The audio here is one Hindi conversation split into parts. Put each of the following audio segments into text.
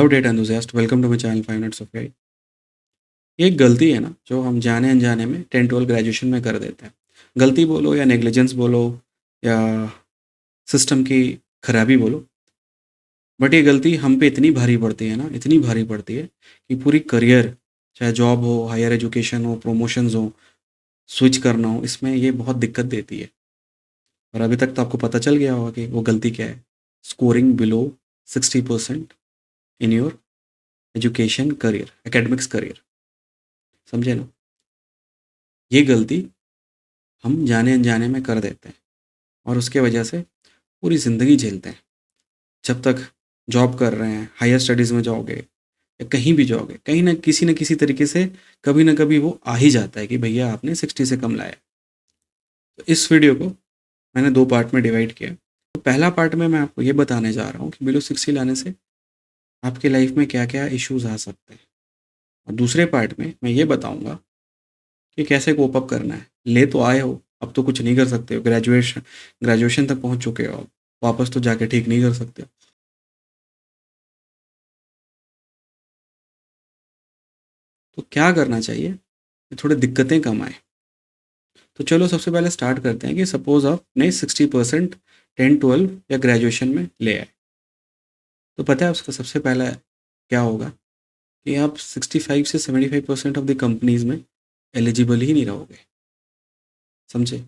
Hello data enthusiast, welcome to my channel 5 minutes of AI. ये एक गलती है ना जो हम जाने अनजाने में 10-12 ग्रेजुएशन में कर देते हैं। गलती बोलो या नेग्लिजेंस बोलो या सिस्टम की खराबी बोलो, बट ये गलती हम पे इतनी भारी पड़ती है ना, इतनी भारी पड़ती है कि पूरी करियर, चाहे जॉब हो, हायर एजुकेशन हो, प्रमोशंस हो, स्विच करना हो, इसमें ये बहुत दिक्कत देती है। और अभी तक तो आपको पता चल गया होगा कि वो गलती क्या है। Scoring below 60% in your education career, academics career. समझे ना? ये गलती हम जाने अनजाने में कर देते हैं और उसके वजह से पूरी ज़िंदगी झेलते हैं। जब तक जॉब कर रहे हैं, हायर स्टडीज़ में जाओगे या कहीं भी जाओगे, कहीं न किसी तरीके से कभी न कभी वो आ ही जाता है कि भैया आपने 60 से कम लाया। तो इस वीडियो को मैंने 2 पार्ट में डिवाइड किया। तो पहला पार्ट में मैं आपको ये बताने जा रहा हूँ कि बिलो 60 लाने से आपकी लाइफ में क्या-क्या इश्यूज़ आ सकते हैं। और दूसरे पार्ट में मैं ये बताऊँगा कि कैसे कोप अप करना है। ले तो आए हो, अब तो कुछ नहीं कर सकते हो, ग्रेजुएशन तक पहुँच चुके हो, अब वापस तो जाके ठीक नहीं कर सकते। तो क्या करना चाहिए कि थोड़ी दिक्कतें कम आएँ? तो चलो सबसे पहले स्टार्ट करते हैं कि सपोज़ आपने 60% 10-12 या ग्रेजुएशन में ले आए। तो पता है उसका सबसे पहला क्या होगा कि आप 65 से 75% ऑफ द कंपनीज़ में एलिजिबल ही नहीं रहोगे। समझे?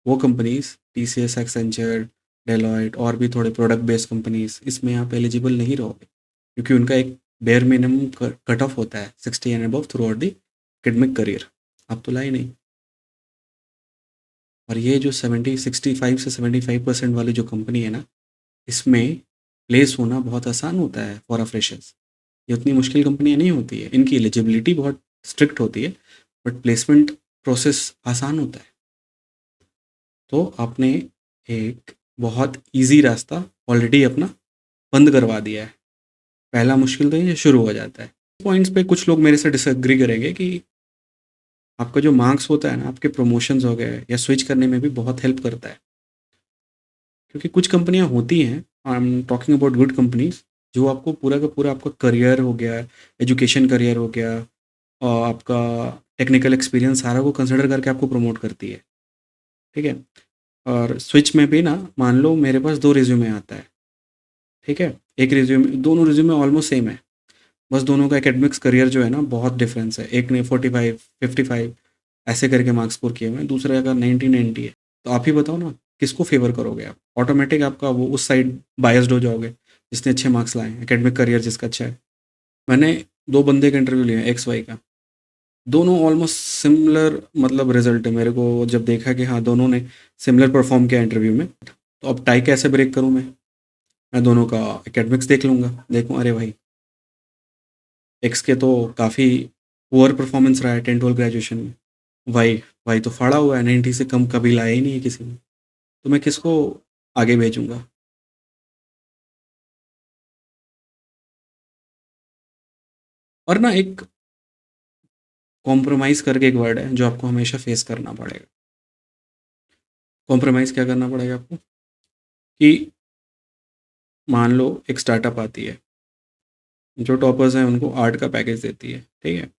वो कंपनीज़ टीसीएस, एक्सेंचर, डेलॉयट और भी थोड़े प्रोडक्ट बेस्ड कंपनीज़, इसमें आप एलिजिबल नहीं रहोगे क्योंकि उनका एक बेयर मिनिमम कट ऑफ होता है 60 and above through out the academic career. आप तो लाए नहीं। और ये जो 65 से 75% वाली जो कंपनी है ना, इसमें प्लेस होना बहुत आसान होता है फॉर अ फ्रेशर्स। ये उतनी मुश्किल कंपनियाँ नहीं होती है, इनकी एलिजिबिलिटी बहुत स्ट्रिक्ट होती है, बट प्लेसमेंट प्रोसेस आसान होता है। तो आपने एक बहुत ईज़ी रास्ता ऑलरेडी अपना बंद करवा दिया है। पहला मुश्किल तो ये शुरू हो जाता है। पॉइंट्स पे कुछ लोग मेरे से डिसएग्री करेंगे कि आपका जो मार्क्स होता है ना, आपके प्रमोशंस हो गए या स्विच करने में भी बहुत हेल्प करता है। क्योंकि कुछ कंपनियाँ होती हैं, I am talking about good companies, जो आपको पूरा का पूरा आपका करियर हो गया, एजुकेशन करियर हो गया और आपका टेक्निकल एक्सपीरियंस सारा को कंसिडर करके आपको प्रमोट करती है। ठीक है? और स्विच में भी ना, मान लो मेरे पास 2 रिज़्यूमे आता है। ठीक है? एक रिज़्यूमे, दोनों रिज़्यूमे ऑलमोस्ट सेम है। बस दोनों का एकेडमिक्स करियर जो है ना, बहुत डिफरेंस है। एक ने 45, 55 ऐसे करके मार्क्स स्कोर किए हुए हैं, दूसरे का 90-90 है। तो आप ही बताओ ना, किसको फेवर करोगे आप? ऑटोमेटिक आपका वो उस साइड बायस्ड हो जाओगे, जिसने अच्छे मार्क्स लाए हैं, एकेडमिक करियर जिसका अच्छा है। मैंने 2 बंदे का इंटरव्यू लिया, एक्स वाई का। दोनों ऑलमोस्ट सिमिलर मतलब रिजल्ट है। मेरे को जब देखा कि हाँ, दोनों ने सिमिलर परफॉर्म किया इंटरव्यू में, तो अब टाई कैसे ब्रेक करूँ मैं दोनों का एकेडमिक्स देख लूँगा। देखूँ, अरे भाई, एक्स के तो काफ़ी पुअर परफॉर्मेंस रहा है 10-12 ग्रेजुएशन में। वाई वाई तो फाड़ा हुआ है, 90 से कम कभी लाया ही नहीं है किसी ने। तो मैं किसको आगे भेजूँगा? और ना, एक कॉम्प्रोमाइज़ करके एक वर्ड है जो आपको हमेशा फेस करना पड़ेगा। कॉम्प्रोमाइज़ क्या करना पड़ेगा आपको? कि मान लो एक स्टार्टअप आती है, जो टॉपर्स हैं उनको 8 का पैकेज देती है, ठीक है?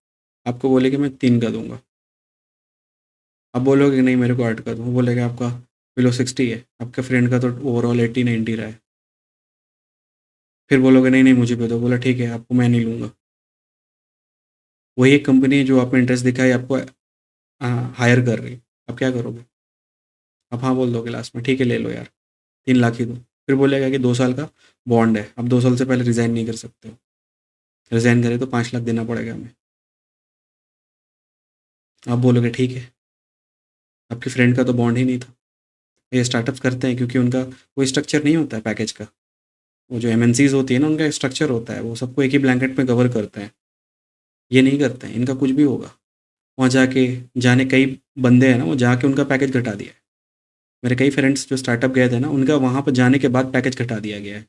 आपको बोले कि मैं 3 का दूँगा। आप बोलोगे कि नहीं, मेरे को 8 का दो, वो बोलेगा आपका बिलो 60 है, आपके फ्रेंड का तो ओवरऑल 80-90 रहा है। फिर बोलोगे नहीं, नहीं मुझे भी दो, बोला ठीक है, आपको मैं नहीं लूँगा। वही एक कंपनी है जो आप में इंटरेस्ट दिखाई आपको हायर कर रही है, अब क्या करोगे? आप हाँ बोल दोगे लास्ट में, ठीक है ले लो यार, 3 लाख ही दो। फिर बोलेगा कि 2 साल का बॉन्ड है, अब 2 साल से पहले रिज़ाइन नहीं कर सकते हो, रिज़ाइन करे तो 5 लाख देना पड़ेगा हमें। आप बोलोगे ठीक है, आपके फ्रेंड का तो बॉन्ड ही नहीं था। ये स्टार्टअप्स करते हैं क्योंकि उनका कोई स्ट्रक्चर नहीं होता है पैकेज का। वो जो एमएनसीज होती है ना, उनका एक स्ट्रक्चर होता है, वो सबको एक ही ब्लैंकेट में कवर करते हैं। ये नहीं करते हैं, इनका कुछ भी होगा, वहाँ जाके जाने कई बंदे हैं ना, वो जाके उनका पैकेज घटा दिया है। मेरे कई फ्रेंड्स जो स्टार्टअप गए थे ना, उनका वहाँ पर जाने के बाद पैकेज घटा दिया गया है,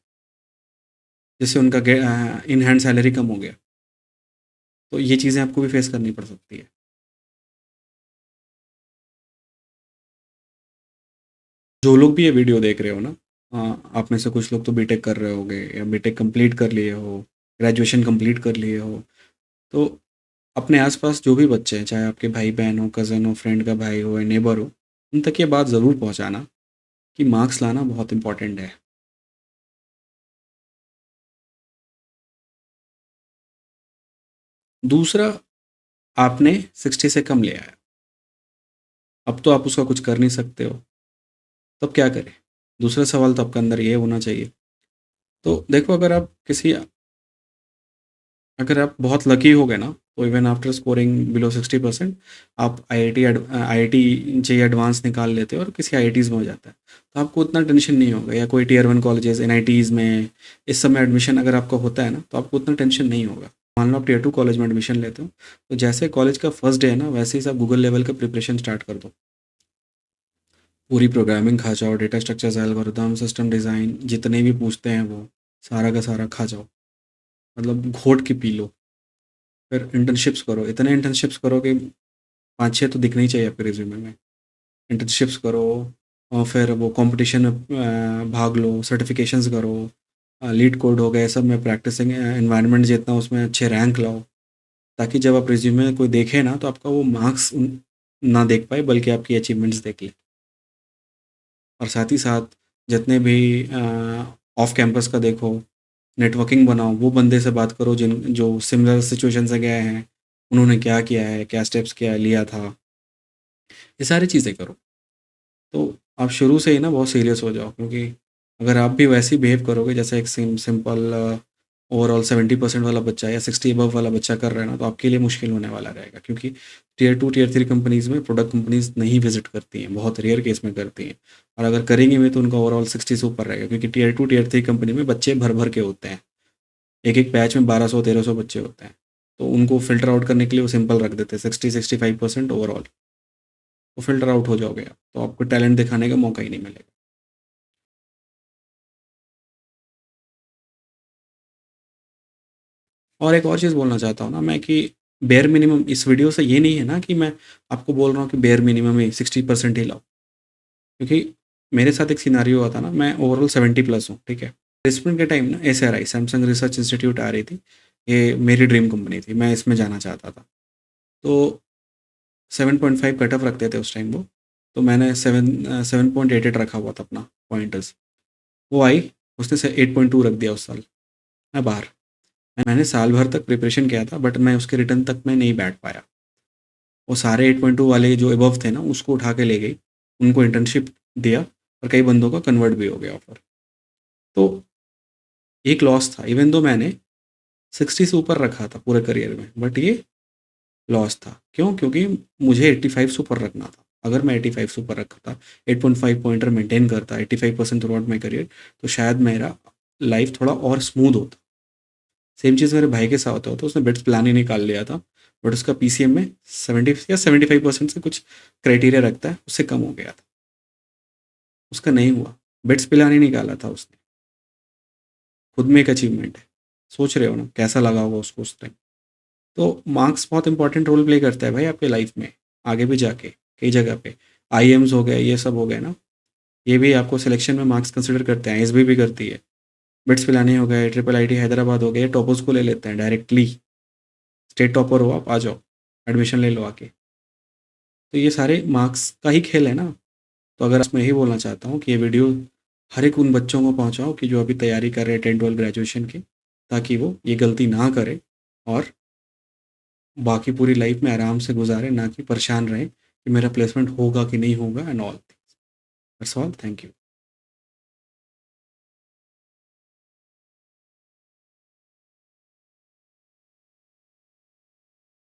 जिससे उनका इन हैंड सैलरी कम हो गया। तो ये चीज़ें आपको भी फेस करनी पड़ सकती है। जो लोग भी ये वीडियो देख रहे हो ना, आप में से कुछ लोग तो बीटेक कर रहे होगे या बीटेक कंप्लीट कर लिए हो, ग्रेजुएशन कंप्लीट कर लिए हो। तो अपने आसपास जो भी बच्चे हैं, चाहे आपके भाई-बहन हो, कज़न हो, फ्रेंड का भाई हो या नेबर हो, उन तक ये बात ज़रूर पहुँचाना कि मार्क्स लाना बहुत इम्पोर्टेंट है। दूसरा, आपने 60 से कम लिया है, अब तो आप उसका कुछ कर नहीं सकते हो, तब क्या करें? दूसरा सवाल तो आपके अंदर ये होना चाहिए। तो देखो, अगर आप बहुत लकी हो गए ना, तो इवन आफ्टर स्कोरिंग बिलो 60% आप आईआईटी जेईई एडवांस निकाल लेते हो और किसी आईआईटीज़ में हो जाता है। तो आपको उतना टेंशन नहीं होगा, या कोई टियर 1 कॉलेजेस, एनआईटीज़ में इस सब में एडमिशन अगर आपका होता है ना, तो आपको उतना टेंशन नहीं होगा। मान लो आप टियर 2 कॉलेज में एडमिशन लेते हो, तो जैसे कॉलेज का फर्स्ट डे है ना, वैसे ही आप गूगल लेवल का प्रिपरेशन स्टार्ट कर दो। पूरी प्रोग्रामिंग खा जाओ, data structures, algorithm, system design, जितने भी पूछते हैं वो सारा का सारा खा जाओ, मतलब घोट के पी लो। फिर इंटर्नशिप्स करो, इतने इंटर्नशिप्स करो कि 5-6 तो दिखने ही चाहिए आपके रिज्यूमे में। इंटर्नशिप्स करो और फिर वो कंपटीशन में भाग लो, सर्टिफिकेशंस करो, लीड कोड हो गए, सब में प्रैक्टिसिंग एनवायरनमेंट जितना उसमें अच्छे रैंक लाओ, ताकि जब आप रिज्यूमे में कोई देखे ना, तो आपका वो मार्क्स ना देख पाए, बल्कि आपकी अचीवमेंट्स देख ले। और साथ ही साथ जितने भी ऑफ कैंपस का देखो, नेटवर्किंग बनाओ, वो बंदे से बात करो जिन जो सिमिलर सिचुएशन से गए हैं, उन्होंने क्या किया है, क्या स्टेप्स क्या लिया था, ये सारी चीज़ें करो। तो आप शुरू से ही ना बहुत सीरियस हो जाओ, क्योंकि अगर आप भी वैसे ही बिहेव करोगे जैसे एक सिंपल ओवरऑल 70% वाला बच्चा या 60 अबव वाला बच्चा कर रहा है ना, तो आपके लिए मुश्किल होने वाला रहेगा, क्योंकि टियर 2 टियर 3 कंपनीज़ में प्रोडक्ट कंपनीज़ नहीं विजिट करती हैं, बहुत रेयर केस में करती हैं। और अगर करेंगी भी तो उनका ओवरऑल 60 से ऊपर रहेगा, क्योंकि टियर 2 टियर 3 कंपनी में बच्चे भर भर के होते हैं। एक एक बैच में 1200-1300 बच्चे होते हैं। तो उनको फ़िल्टर आउट करने के लिए वो सिंपल रख देते हैं 60-65% ओवरऑल। तो फ़िल्टर आउट हो जाओगे आप, तो आपको टैलेंट दिखाने का मौका ही नहीं मिलेगा। और एक और चीज़ बोलना चाहता हूँ ना मैं, कि बेयर मिनिमम इस वीडियो से ये नहीं है ना कि मैं आपको बोल रहा हूँ कि बेयर मिनिमम ही 60% ही लाओ। क्योंकि मेरे साथ एक सिनेरियो हुआ था ना, मैं ओवरऑल 70 प्लस हूँ, ठीक है? प्लेसमेंट के टाइम ना एसआरआई, सैमसंग रिसर्च इंस्टीट्यूट आ रही थी। ये मेरी ड्रीम कंपनी थी, मैं इसमें जाना चाहता था। तो 7.5 कट ऑफ रखते थे उस टाइम वो। तो मैंने 7.88 रखा हुआ था अपना पॉइंटर्स। वो आई, उसने से 8.2 रख दिया उस साल। मैं बाहर। मैंने साल भर तक प्रिपरेशन किया था, बट मैं उसके रिटर्न तक मैं नहीं बैठ पाया। वो सारे 8.2 वाले जो अबव थे ना, उसको उठा के ले गई। उनको इंटर्नशिप दिया और कई बंदों का कन्वर्ट भी हो गया ऑफर। तो एक लॉस था, इवन दो मैंने 60 से ऊपर रखा था पूरे करियर में, बट ये लॉस था। क्यों? क्योंकि मुझे 85 से ऊपर रखना था। अगर मैं 85 से ऊपर रखा था, 8.5 पॉइंटर मेंटेन करता 85% थ्रू आउट माई करियर, तो शायद मेरा लाइफ थोड़ा और स्मूथ होता। सेम चीज़ मेरे भाई के साथ होता, तो उसने बिट्स प्लान ही निकाल लिया था, बट उसका पीसीएम में 70 या 75% से कुछ क्राइटेरिया रखता है, उससे कम हो गया था। उसका नहीं हुआ, बिट्स प्लान ही निकाला था उसने। खुद में एक अचीवमेंट है। सोच रहे हो ना कैसा लगा होगा उसको उस टाइम। तो मार्क्स बहुत इंपॉर्टेंट रोल प्ले करता है भाई आपके लाइफ में, आगे भी जाके कई जगह पे। आईएम्स हो गए, ये सब हो गए ना, ये भी आपको सिलेक्शन में मार्क्स कंसिडर करते हैं, एसबी भी करती है। बिट्स पिलानी हो गए, ट्रिपल आईटी हैदराबाद हो गए, टॉपर्स को ले लेते हैं डायरेक्टली। स्टेट टॉपर हो आप, आ जाओ, एडमिशन ले लो आके। तो ये सारे मार्क्स का ही खेल है ना। तो अगर मैं यही बोलना चाहता हूँ कि ये वीडियो हर एक उन बच्चों को पहुँचाओ कि जो अभी तैयारी कर रहे हैं 10-12 ग्रेजुएशन की, ताकि वो ये गलती ना करें और बाकी पूरी लाइफ में आराम से गुजारें, ना कि परेशान रहें कि मेरा प्लेसमेंट होगा कि नहीं होगा and all things. That's all, thank you.